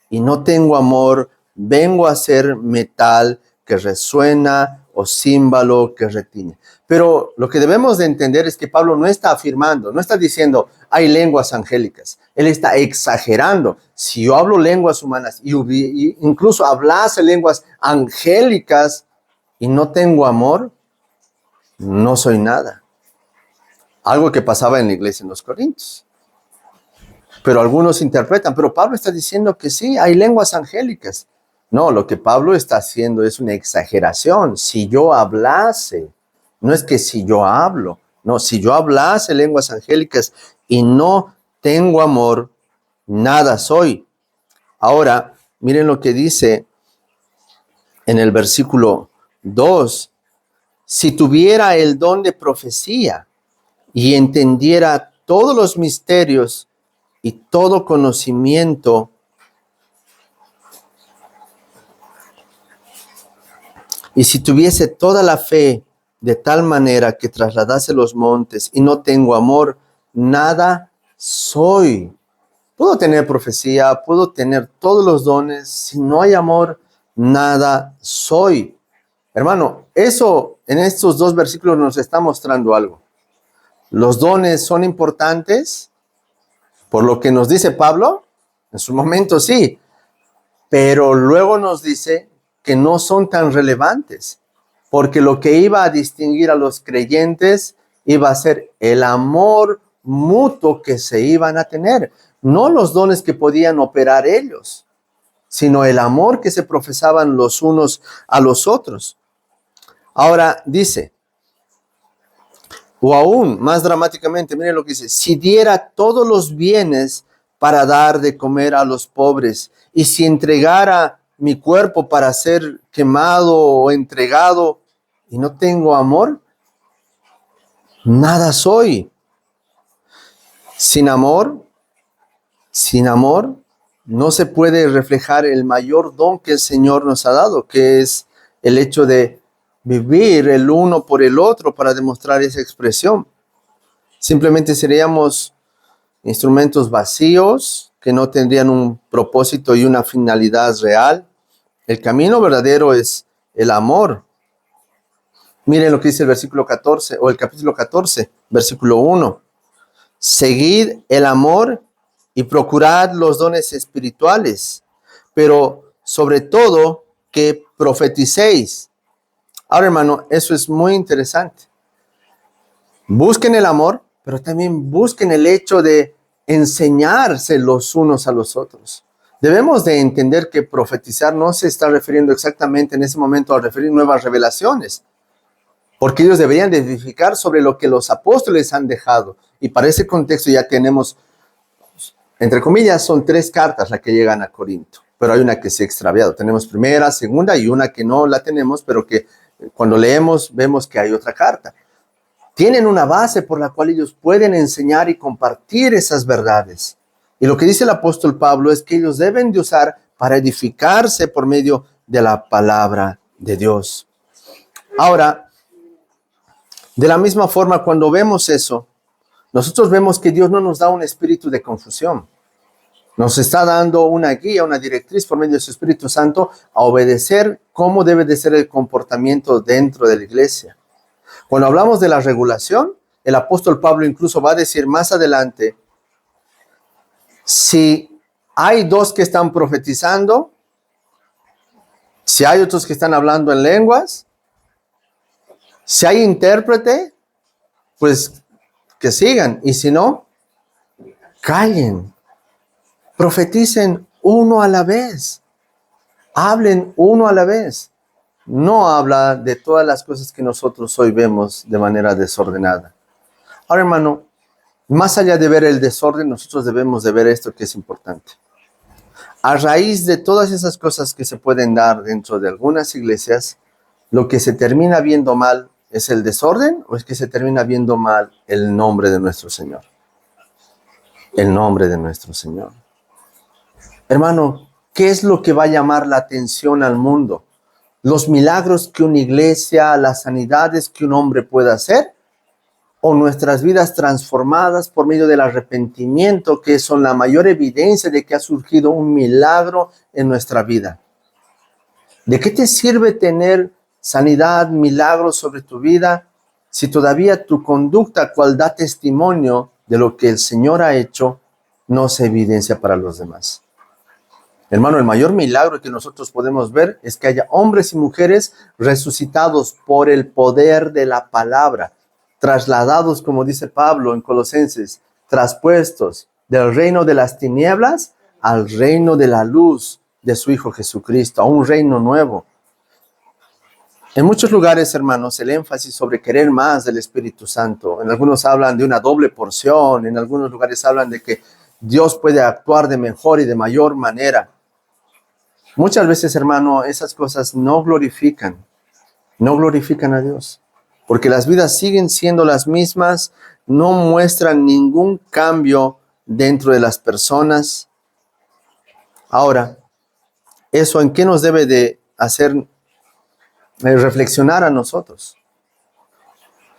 y no tengo amor, vengo a ser metal que resuena o címbalo que retiñe. Pero lo que debemos de entender es que Pablo no está afirmando, no está diciendo hay lenguas angélicas. Él está exagerando. Si yo hablo lenguas humanas y incluso hablase lenguas angélicas y no tengo amor, no soy nada. Algo que pasaba en la iglesia en los Corintios. Pero algunos interpretan, pero Pablo está diciendo que sí, hay lenguas angélicas. No, lo que Pablo está haciendo es una exageración. Si yo hablase, no es que si yo hablo, no, si yo hablase lenguas angélicas y no tengo amor, nada soy. Ahora, miren lo que dice en el versículo 2. Si tuviera el don de profecía y entendiera todos los misterios y todo conocimiento, y si tuviese toda la fe de tal manera que trasladase los montes y no tengo amor, nada soy. Puedo tener profecía, puedo tener todos los dones, si no hay amor, nada soy. Hermano, eso en estos dos versículos nos está mostrando algo. Los dones son importantes, por lo que nos dice Pablo, en su momento sí, pero luego nos dice que no son tan relevantes, porque lo que iba a distinguir a los creyentes iba a ser el amor mutuo que se iban a tener, no los dones que podían operar ellos, sino el amor que se profesaban los unos a los otros. Ahora dice, o aún más dramáticamente, miren lo que dice, si diera todos los bienes para dar de comer a los pobres, y si entregara mi cuerpo para ser quemado o entregado, y no tengo amor, nada soy. Sin amor, no se puede reflejar el mayor don que el Señor nos ha dado, que es el hecho de vivir el uno por el otro para demostrar esa expresión. Simplemente seríamos instrumentos vacíos que no tendrían un propósito y una finalidad real. El camino verdadero es el amor. Miren lo que dice el versículo 14 o el capítulo 14, versículo 1. Seguid el amor y procurad los dones espirituales, pero sobre todo que profeticéis. Ahora, hermano, eso es muy interesante. Busquen el amor, pero también busquen el hecho de enseñarse los unos a los otros. Debemos de entender que profetizar no se está refiriendo exactamente en ese momento a referir nuevas revelaciones, porque ellos deberían de edificar sobre lo que los apóstoles han dejado. Y para ese contexto ya tenemos, entre comillas, son 3 cartas las que llegan a Corinto, pero hay una que se ha extraviado. Tenemos primera, segunda y una que no la tenemos, pero que cuando leemos vemos que hay otra carta. Tienen una base por la cual ellos pueden enseñar y compartir esas verdades. Y lo que dice el apóstol Pablo es que ellos deben de usar para edificarse por medio de la palabra de Dios. Ahora, de la misma forma, cuando vemos eso, nosotros vemos que Dios no nos da un espíritu de confusión. Nos está dando una guía, una directriz por medio de su Espíritu Santo a obedecer cómo debe de ser el comportamiento dentro de la iglesia. Cuando hablamos de la regulación, el apóstol Pablo incluso va a decir más adelante, si hay 2 que están profetizando, si hay otros que están hablando en lenguas, si hay intérprete, pues que sigan, y si no, callen, profeticen uno a la vez, hablen uno a la vez. No habla de todas las cosas que nosotros hoy vemos de manera desordenada. Ahora, hermano, más allá de ver el desorden, nosotros debemos de ver esto que es importante. A raíz de todas esas cosas que se pueden dar dentro de algunas iglesias, lo que se termina viendo mal es el desorden, o es que se termina viendo mal el nombre de nuestro Señor. El nombre de nuestro Señor. Hermano, ¿qué es lo que va a llamar la atención al mundo? ¿Los milagros que una iglesia, las sanidades que un hombre pueda hacer? ¿O nuestras vidas transformadas por medio del arrepentimiento, que son la mayor evidencia de que ha surgido un milagro en nuestra vida? ¿De qué te sirve tener sanidad, milagros sobre tu vida, si todavía tu conducta, cual da testimonio de lo que el Señor ha hecho, no se evidencia para los demás? Hermano, el mayor milagro que nosotros podemos ver es que haya hombres y mujeres resucitados por el poder de la palabra, trasladados, como dice Pablo en Colosenses, traspuestos del reino de las tinieblas al reino de la luz de su Hijo Jesucristo, a un reino nuevo. En muchos lugares, hermanos, el énfasis sobre querer más del Espíritu Santo. En algunos hablan de una doble porción, en algunos lugares hablan de que Dios puede actuar de mejor y de mayor manera. Muchas veces, hermano, esas cosas no glorifican a Dios, porque las vidas siguen siendo las mismas, no muestran ningún cambio dentro de las personas. Ahora, ¿eso en qué nos debe de hacer reflexionar a nosotros?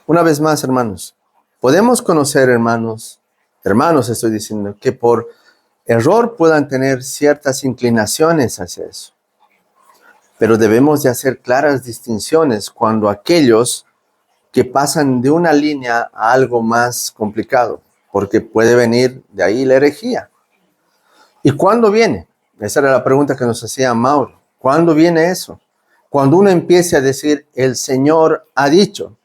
Una vez más, hermanos, podemos conocer, hermanos estoy diciendo, que por error puedan tener ciertas inclinaciones hacia eso. Pero debemos de hacer claras distinciones cuando aquellos que pasan de una línea a algo más complicado, porque puede venir de ahí la herejía. ¿Y cuándo viene? Esa era la pregunta que nos hacía Mauro. ¿Cuándo viene eso? Cuando uno empiece a decir, el Señor ha dicho.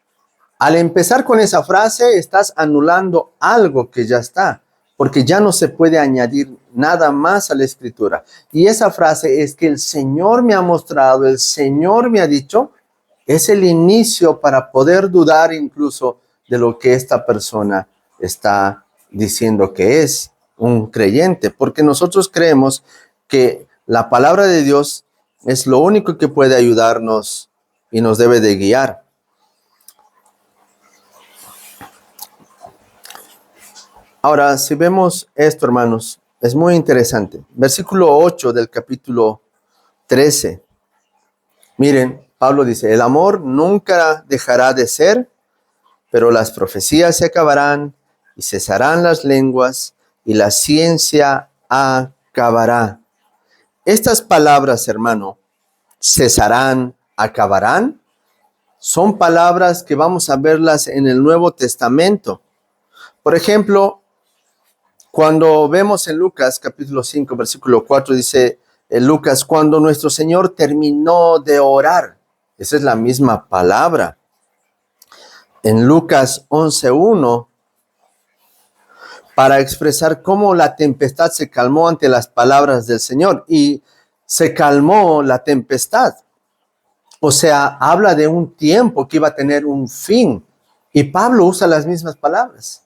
Al empezar con esa frase, estás anulando algo que ya está, porque ya no se puede añadir nada más a la Escritura. Y esa frase es que el Señor me ha mostrado, el Señor me ha dicho, es el inicio para poder dudar incluso de lo que esta persona está diciendo que es un creyente, porque nosotros creemos que la palabra de Dios es lo único que puede ayudarnos y nos debe de guiar. Ahora, si vemos esto, hermanos, es muy interesante. Versículo 8 del capítulo 13. Miren, Pablo dice, el amor nunca dejará de ser, pero las profecías se acabarán y cesarán las lenguas y la ciencia acabará. Estas palabras, hermano, cesarán, acabarán, son palabras que vamos a verlas en el Nuevo Testamento. Por ejemplo, cuando vemos en Lucas capítulo 5, versículo 4, dice Lucas, cuando nuestro Señor terminó de orar. Esa es la misma palabra. En Lucas 11:1, para expresar cómo la tempestad se calmó ante las palabras del Señor. Y se calmó la tempestad. O sea, habla de un tiempo que iba a tener un fin. Y Pablo usa las mismas palabras.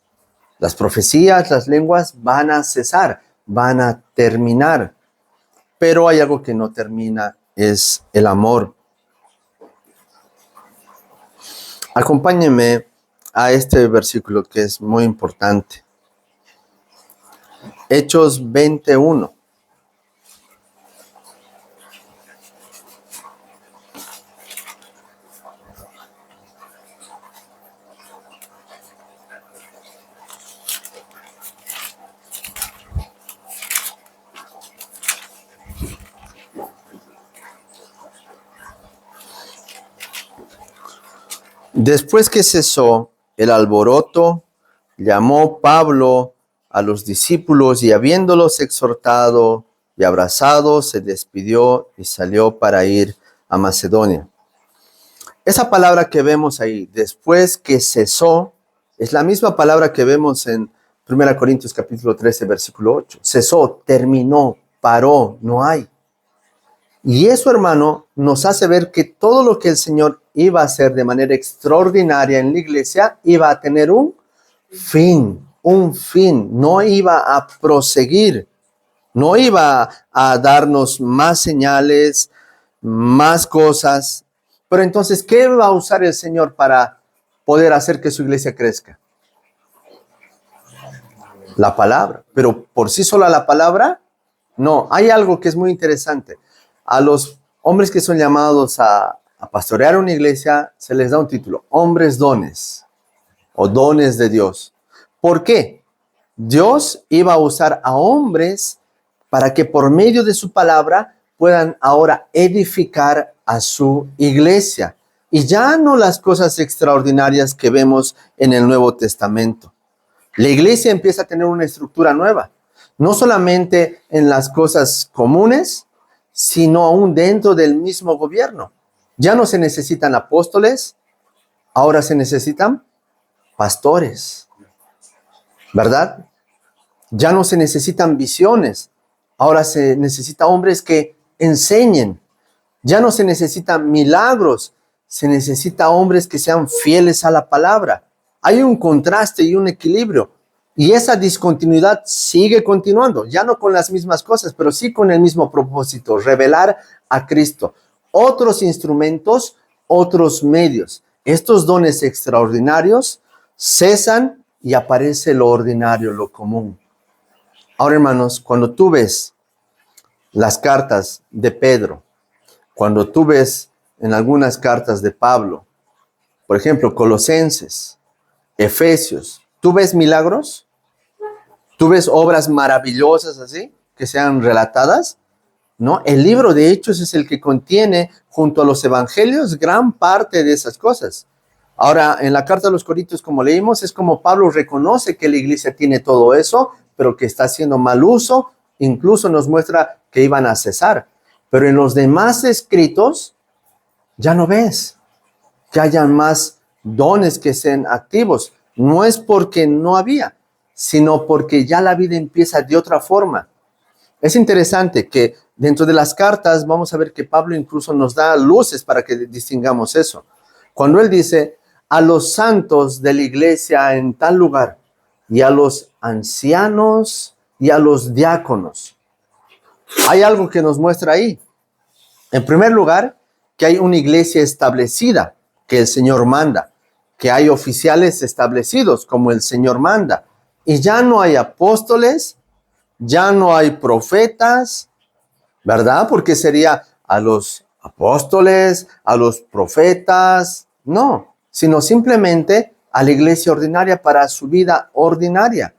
Las profecías, las lenguas van a cesar, van a terminar. Pero hay algo que no termina, es el amor. Acompáñenme a este versículo que es muy importante. Hechos 21. Después que cesó el alboroto, llamó Pablo a los discípulos y habiéndolos exhortado y abrazado, se despidió y salió para ir a Macedonia. Esa palabra que vemos ahí, después que cesó, es la misma palabra que vemos en 1 Corintios capítulo 13, versículo 8. Cesó, terminó, paró, no hay. Y eso, hermano, nos hace ver que todo lo que el Señor iba a hacer de manera extraordinaria en la iglesia iba a tener un fin, no iba a proseguir, no iba a darnos más señales, más cosas. Pero entonces, ¿qué va a usar el Señor para poder hacer que su iglesia crezca? La palabra. Pero por sí sola la palabra, no. Hay algo que es muy interesante. A los hombres que son llamados a pastorear una iglesia, se les da un título, hombres dones o dones de Dios. ¿Por qué? Dios iba a usar a hombres para que por medio de su palabra puedan ahora edificar a su iglesia. y ya no las cosas extraordinarias que vemos en el Nuevo Testamento. La iglesia empieza a tener una estructura nueva, no solamente en las cosas comunes, sino aún dentro del mismo gobierno. Ya no se necesitan apóstoles, ahora se necesitan pastores, ¿verdad? Ya no se necesitan visiones, ahora se necesita hombres que enseñen. Ya no se necesitan milagros, se necesita hombres que sean fieles a la palabra. Hay un contraste y un equilibrio. Y esa discontinuidad sigue continuando, ya no con las mismas cosas, pero sí con el mismo propósito, revelar a Cristo. Otros instrumentos, otros medios. Estos dones extraordinarios cesan y aparece lo ordinario, lo común. Ahora, hermanos, cuando tú ves las cartas de Pedro, cuando tú ves en algunas cartas de Pablo, por ejemplo, Colosenses, Efesios, ¿tú ves milagros? ¿Tú ves obras maravillosas así, que sean relatadas? ¿No? El libro de Hechos es el que contiene, junto a los evangelios, gran parte de esas cosas. Ahora, en la carta a los Corintios, como leímos, es como Pablo reconoce que la iglesia tiene todo eso, pero que está haciendo mal uso, incluso nos muestra que iban a cesar. Pero en los demás escritos, ya no ves que hayan más dones que sean activos. No es porque no había, sino porque ya la vida empieza de otra forma. Es interesante que dentro de las cartas vamos a ver que Pablo incluso nos da luces para que distingamos eso. Cuando él dice, a los santos de la iglesia en tal lugar, y a los ancianos y a los diáconos. Hay algo que nos muestra ahí. En primer lugar, que hay una iglesia establecida, que el Señor manda, que hay oficiales establecidos como el Señor manda, y ya no hay apóstoles, ya no hay profetas, ¿verdad? Porque sería a los apóstoles, a los profetas, no, sino simplemente a la iglesia ordinaria para su vida ordinaria.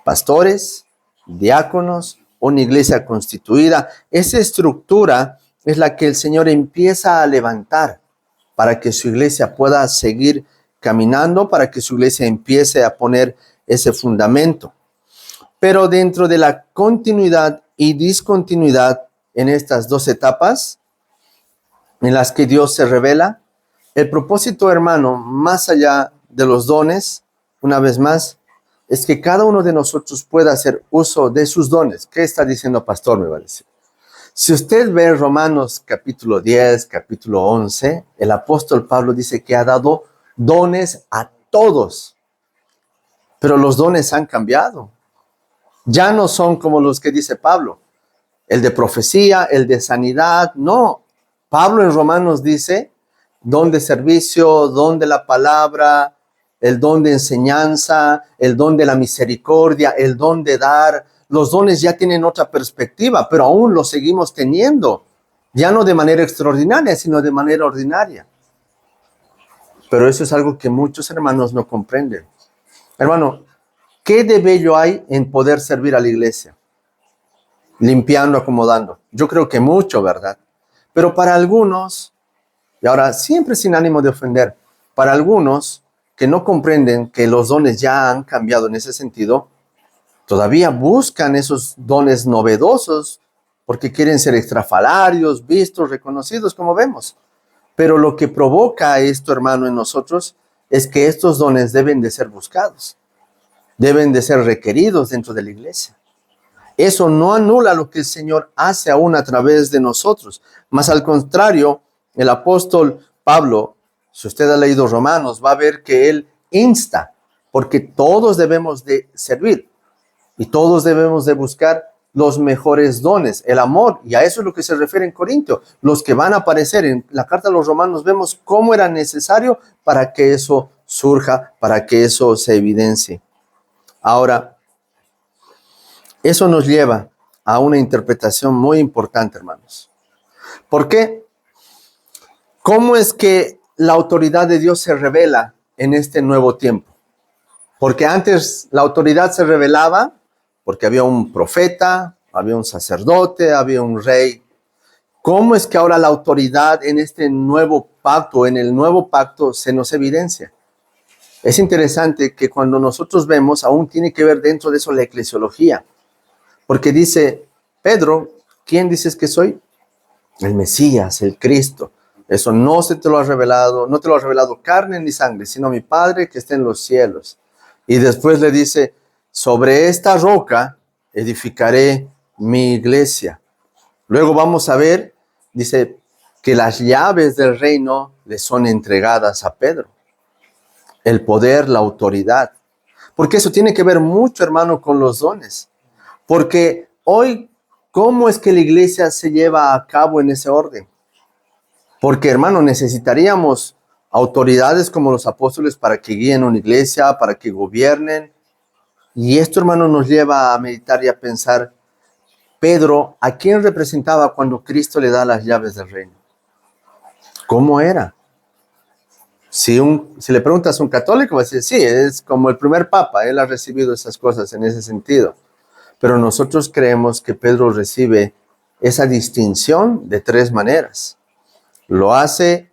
Pastores, diáconos, una iglesia constituida. Esa estructura es la que el Señor empieza a levantar para que su iglesia pueda seguir caminando, para que su iglesia empiece a poner ese fundamento. Pero dentro de la continuidad y discontinuidad en estas dos etapas en las que Dios se revela, el propósito, hermano, más allá de los dones, una vez más, es que cada uno de nosotros pueda hacer uso de sus dones. ¿Qué está diciendo pastor? Me va a decir. Si usted ve Romanos capítulo 10, capítulo 11, el apóstol Pablo dice que ha dado dones a todos, pero los dones han cambiado. Ya no son como los que dice Pablo, el de profecía, el de sanidad, no. Pablo en Romanos dice, don de servicio, don de la palabra, el don de enseñanza, el don de la misericordia, el don de dar. Los dones ya tienen otra perspectiva, pero aún los seguimos teniendo, ya no de manera extraordinaria, sino de manera ordinaria. Pero eso es algo que muchos hermanos no comprenden. Hermano, ¿qué de bello hay en poder servir a la iglesia? Limpiando, acomodando. Yo creo que mucho, ¿verdad? Pero para algunos, y ahora siempre sin ánimo de ofender, para algunos que no comprenden que los dones ya han cambiado en ese sentido, todavía buscan esos dones novedosos porque quieren ser extrafalarios, vistos, reconocidos, como vemos. Pero lo que provoca esto, hermano, en nosotros es que estos dones deben de ser buscados, deben de ser requeridos dentro de la iglesia. Eso no anula lo que el Señor hace aún a través de nosotros. Más al contrario, el apóstol Pablo, si usted ha leído Romanos, va a ver que él insta, porque todos debemos de servir y todos debemos de buscar los mejores dones, el amor, y a eso es lo que se refiere en Corintio. Los que van a aparecer en la carta a los Romanos, vemos cómo era necesario para que eso surja, para que eso se evidencie. Ahora, eso nos lleva a una interpretación muy importante, hermanos. ¿Por qué? ¿Cómo es que la autoridad de Dios se revela en este nuevo tiempo? Porque antes la autoridad se revelaba porque había un profeta, había un sacerdote, había un rey. ¿Cómo es que ahora la autoridad en este nuevo pacto, en el nuevo pacto, se nos evidencia. Es interesante que cuando nosotros vemos, aún tiene que ver dentro de eso la eclesiología. Porque dice, Pedro, ¿quién dices que soy? El Mesías, el Cristo. Eso no se te lo ha revelado, no te lo ha revelado carne ni sangre, sino mi Padre que está en los cielos. Y después le dice, sobre esta roca edificaré mi iglesia. Luego vamos a ver, dice, que las llaves del reino le son entregadas a Pedro. El poder, la autoridad. Porque eso tiene que ver mucho, hermano, con los dones. Porque hoy, ¿cómo es que la iglesia se lleva a cabo en ese orden? Porque, hermano, necesitaríamos autoridades como los apóstoles para que guíen una iglesia, para que gobiernen. Y esto, hermano, nos lleva a meditar y a pensar, Pedro, ¿a quién representaba cuando Cristo le da las llaves del reino? ¿Cómo era? Si le preguntas a un católico, va a decir, sí, es como el primer papa, él ha recibido esas cosas en ese sentido. Pero nosotros creemos que Pedro recibe esa distinción de tres maneras. Lo hace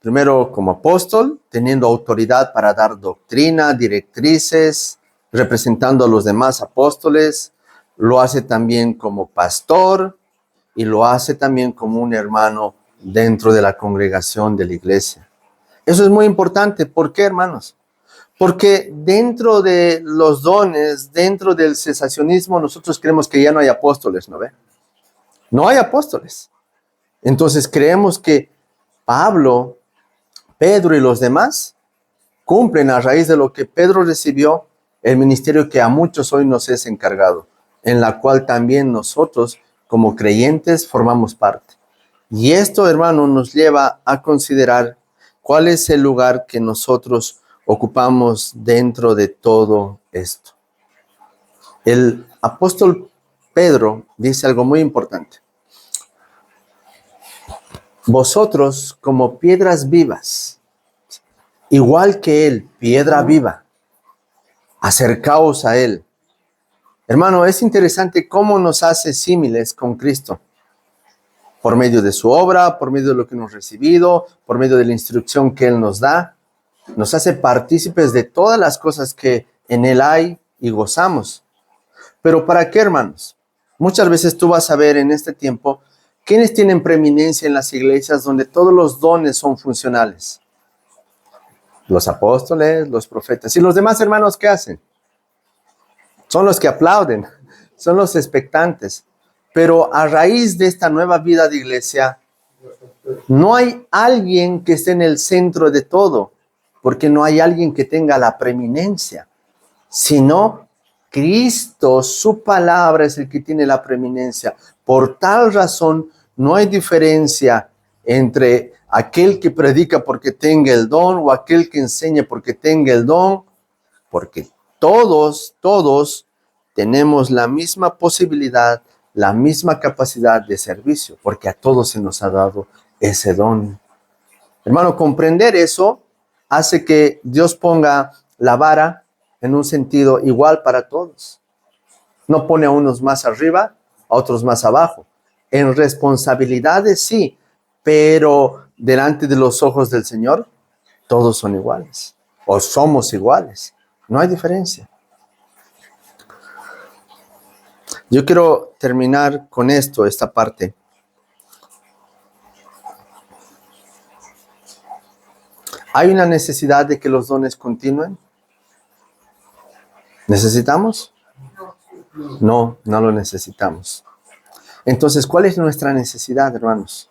primero como apóstol, teniendo autoridad para dar doctrina, directrices, representando a los demás apóstoles. Lo hace también como pastor y lo hace también como un hermano dentro de la congregación de la iglesia. Eso es muy importante. ¿Por qué, hermanos? Porque dentro de los dones, dentro del cesacionismo, nosotros creemos que ya no hay apóstoles, ¿no ve? No hay apóstoles. Entonces creemos que Pablo, Pedro y los demás cumplen a raíz de lo que Pedro recibió el ministerio que a muchos hoy nos es encargado, en la cual también nosotros como creyentes formamos parte. Y esto, hermano, nos lleva a considerar cuál es el lugar que nosotros ocupamos dentro de todo esto. El apóstol Pedro dice algo muy importante. Vosotros como piedras vivas, igual que él, piedra viva, acercaos a él. Hermano, es interesante cómo nos hace símiles con Cristo. Por medio de su obra, por medio de lo que hemos recibido, por medio de la instrucción que él nos da. Nos hace partícipes de todas las cosas que en él hay y gozamos. ¿Pero para qué, hermanos? Muchas veces tú vas a ver en este tiempo quiénes tienen preeminencia en las iglesias donde todos los dones son funcionales. Los apóstoles, los profetas. ¿Y los demás hermanos qué hacen? Son los que aplauden, son los expectantes. Pero a raíz de esta nueva vida de iglesia, no hay alguien que esté en el centro de todo, porque no hay alguien que tenga la preeminencia, sino Cristo, su palabra es el que tiene la preeminencia. Por tal razón, no hay diferencia entre aquel que predica porque tenga el don o aquel que enseña porque tenga el don, porque todos tenemos la misma posibilidad, la misma capacidad de servicio, porque a todos se nos ha dado ese don. Hermano, comprender eso hace que Dios ponga la vara en un sentido igual para todos. No pone a unos más arriba, a otros más abajo. En responsabilidades sí, pero delante de los ojos del Señor, todos son iguales, o somos iguales. No hay diferencia. Yo quiero terminar con esto, esta parte. ¿Hay una necesidad de que los dones continúen? ¿Necesitamos? No, no lo necesitamos. Entonces, ¿cuál es nuestra necesidad, hermanos?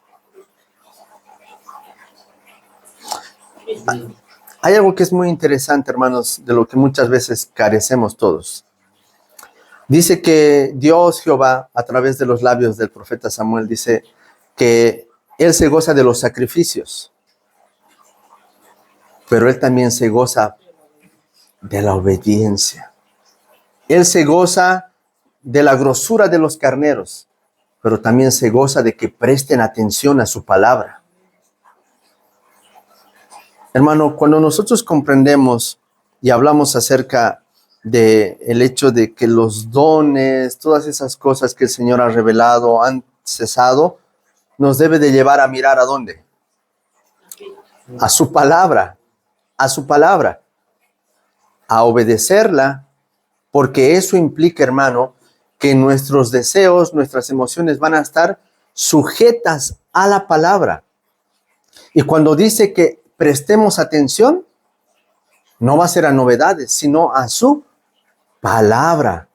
Hay algo que es muy interesante, hermanos, de lo que muchas veces carecemos todos. Dice que Dios, Jehová, a través de los labios del profeta Samuel, dice que Él se goza de los sacrificios, pero Él también se goza de la obediencia. Él se goza de la grosura de los carneros, pero también se goza de que presten atención a su palabra. Hermano, cuando nosotros comprendemos y hablamos acerca del hecho de que los dones, todas esas cosas que el Señor ha revelado han cesado, nos debe de llevar a mirar ¿a dónde? a su palabra, a obedecerla, porque eso implica, hermano, que nuestros deseos, nuestras emociones van a estar sujetas a la palabra. Y cuando dice que prestemos atención, no va a ser a novedades, sino a su palabra.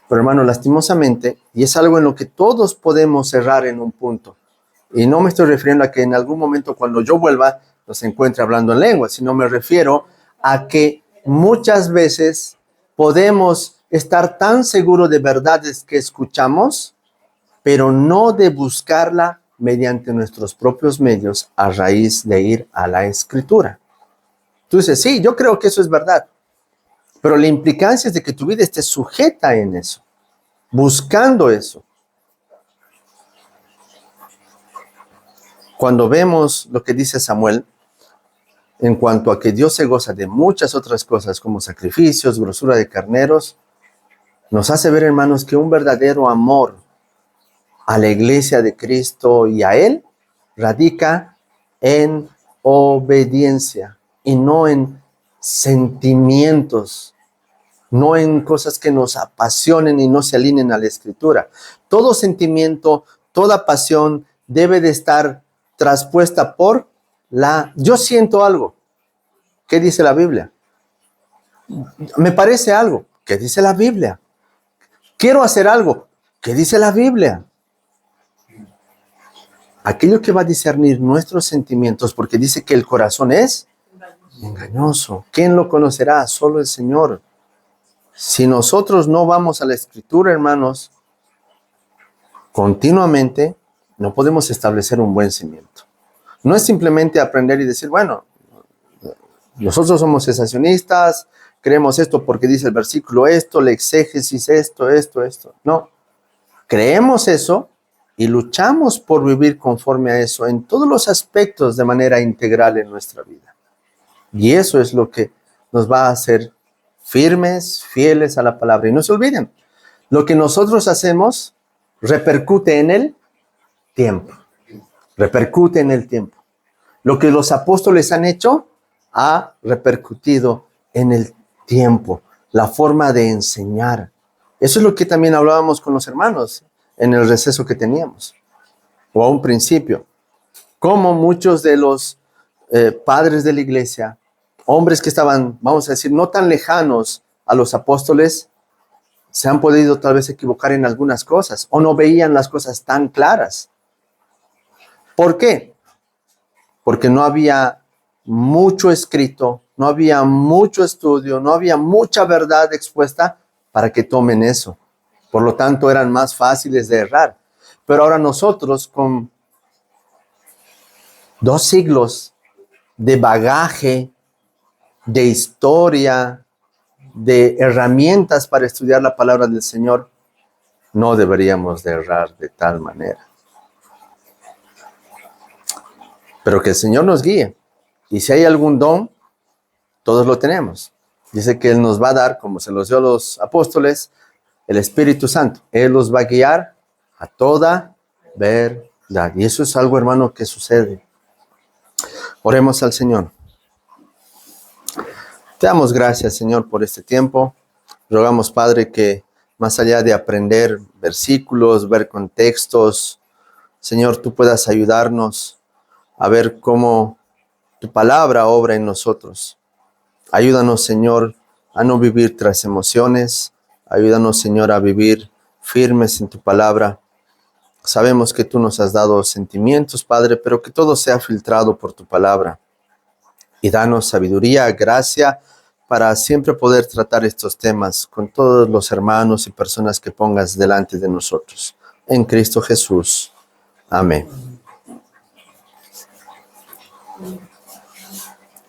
Pero hermano, lastimosamente, y es algo en lo que todos podemos errar en un punto, y no me estoy refiriendo a que en algún momento cuando yo vuelva nos encuentre hablando en lengua, sino me refiero a que muchas veces podemos estar tan seguros de verdades que escuchamos, pero no de buscarla mediante nuestros propios medios a raíz de ir a la Escritura. Tú dices, sí, yo creo que eso es verdad, pero la implicancia es de que tu vida esté sujeta en eso, buscando eso. Cuando vemos lo que dice Samuel, en cuanto a que Dios se goza de muchas otras cosas como sacrificios, grosura de carneros, nos hace ver, hermanos, que un verdadero amor a la iglesia de Cristo y a Él radica en obediencia y no en sentimientos, no en cosas que nos apasionen y no se alineen a la Escritura. Todo sentimiento, toda pasión debe de estar traspuesta por yo siento algo. ¿Qué dice la Biblia? Me parece algo. ¿Qué dice la Biblia? Quiero hacer algo. ¿Qué dice la Biblia? Aquello que va a discernir nuestros sentimientos, porque dice que el corazón es engañoso. ¿Quién lo conocerá? Solo el Señor. Si nosotros no vamos a la Escritura, hermanos, continuamente, no podemos establecer un buen cimiento. No es simplemente aprender y decir, bueno, nosotros somos cesacionistas, creemos esto porque dice el versículo esto, la exégesis esto. No, creemos eso y luchamos por vivir conforme a eso en todos los aspectos de manera integral en nuestra vida. Y eso es lo que nos va a hacer firmes, fieles a la palabra. Y no se olviden, lo que nosotros hacemos repercute en el tiempo. Repercute en el tiempo. Lo que los apóstoles han hecho ha repercutido en el tiempo. La forma de enseñar. Eso es lo que también hablábamos con los hermanos en el receso que teníamos. O a un principio. Como muchos de los padres de la iglesia, hombres que estaban, vamos a decir, no tan lejanos a los apóstoles, se han podido tal vez equivocar en algunas cosas o no veían las cosas tan claras. ¿Por qué? Porque no había mucho escrito, no había mucho estudio, no había mucha verdad expuesta para que tomen eso. Por lo tanto, eran más fáciles de errar. Pero ahora nosotros, con 2 siglos de bagaje, de historia, de herramientas para estudiar la palabra del Señor, no deberíamos de errar de tal manera. Pero que el Señor nos guíe. Y si hay algún don, todos lo tenemos. Dice que Él nos va a dar, como se los dio a los apóstoles, el Espíritu Santo. Él los va a guiar a toda verdad. Y eso es algo, hermano, que sucede. Oremos al Señor. Te damos gracias, Señor, por este tiempo. Rogamos, Padre, que más allá de aprender versículos, ver contextos, Señor, tú puedas ayudarnos a ver cómo tu palabra obra en nosotros. Ayúdanos, Señor, a no vivir tras emociones. Ayúdanos, Señor, a vivir firmes en tu palabra. Sabemos que tú nos has dado sentimientos, Padre, pero que todo sea filtrado por tu palabra. Y danos sabiduría, gracia, para siempre poder tratar estos temas con todos los hermanos y personas que pongas delante de nosotros. En Cristo Jesús. Amén.